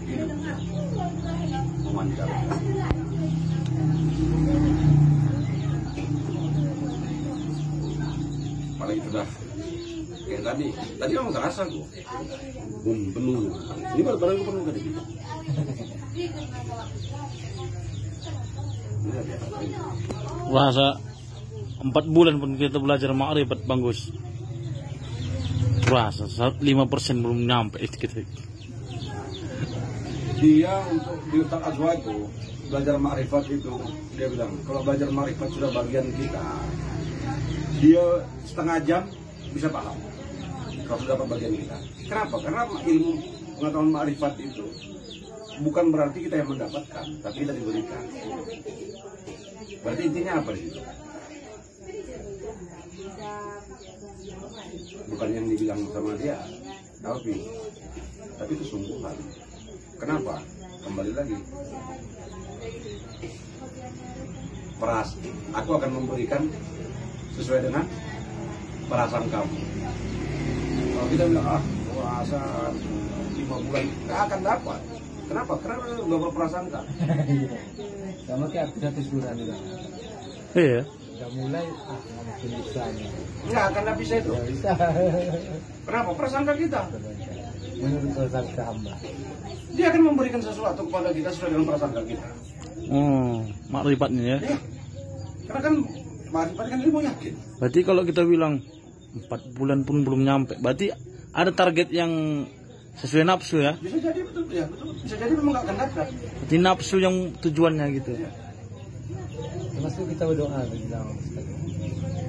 hidup memancarkan. Paling sudah kayak tadi memang terasa gua penuh. Ini barang penuh tadi. Rasa 4 bulan pun kita belajar ma'rifat Bang Gus. Rasa 5% belum nyampe kita. Dia untuk di Ustaz Azwa itu belajar ma'rifat itu, dia bilang kalau belajar ma'rifat sudah bagian kita, dia setengah jam bisa paham kalau sudah dapat bagian kita. Kenapa? Karena ilmu pengetahuan ma'rifat itu bukan berarti kita yang mendapatkan, tapi kita diberikan. Berarti intinya apa sih? Bukan yang dibilang sama dia, tapi itu sungguhan. Kenapa? Kembali lagi. Aku akan memberikan sesuai dengan perasaan kamu. Kalau kita bilang perasaan 5 bulan nggak akan dapat. Kenapa? Karena udah berprasangka. Sama kayak aku satu surat juga. Iya. Udah mulai, nggak mungkin bisa nih. Nggak akan bisa itu. Nggak bisa. Kenapa? Prasangka kita. Menurut prasangka hamba. Dia akan memberikan sesuatu kepada kita sesuai dengan prasangka kita. Makrifatnya ya. Ya. Karena kan makrifat kan ilmu yakin. Berarti kalau kita bilang 4 bulan pun belum nyampe, berarti ada target yang sesuai nafsu ya? Bisa jadi betul, ya betul. Bisa jadi memang nggak akan dapat. Berarti nafsu yang tujuannya gitu. Ya. Termasuk kita berdoa, bilang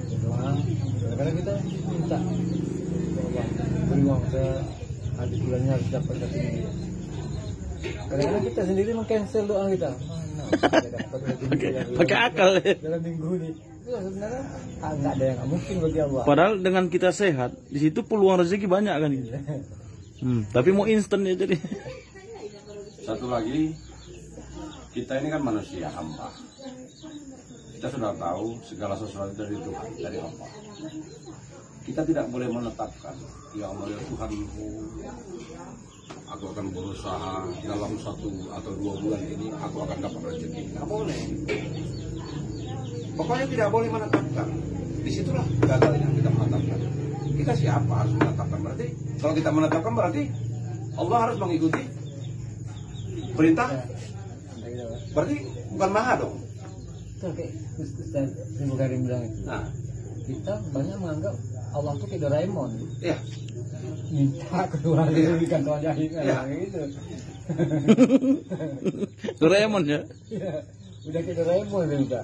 berdoa. Kadang-kadang kita minta beri uang habis bulannya harus dapat dari ini. Kadang-kadang kita sendiri meng-cancel doa kita. Pakai akal ya. Dalam minggu ini. Itu sebenarnya nggak ada yang mungkin bagi Allah. Padahal dengan kita sehat, di situ peluang rezeki banyak kan gitu. Tapi mau instan ya jadi. Satu lagi, kita ini kan manusia hamba. Kita sudah tahu segala sesuatu dari Tuhan, dari Allah. Kita tidak boleh menetapkan, ya Allah ya Tuhanku, aku akan berusaha dalam 1 atau 2 bulan ini aku akan dapat rezeki. Nggak boleh. Pokoknya tidak boleh menetapkan. Disitulah gagalnya kita menetapkan. Kita siapa harus menetapkan? Berarti kalau kita menetapkan berarti Allah harus mengikuti perintah. Berarti bukan maha dong. Itu kayak Ustaz Ibu Karim bilang itu. Nah, kita banyak menganggap Allah tuh kayak Doraemon. iya. Minta keluar dari kantong jahit kayak gitu. Doraemon ya. Iya, udah kayak Doraemon juga.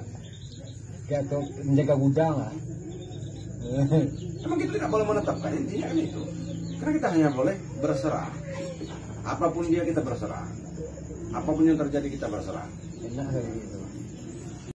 Kayak tuh menjaga gudang lah. Emang kita tidak boleh menetapkan, intinya kan itu. Karena kita hanya boleh berserah. Apapun dia kita berserah. Apapun yang terjadi kita berserah. Enak kayak gitu.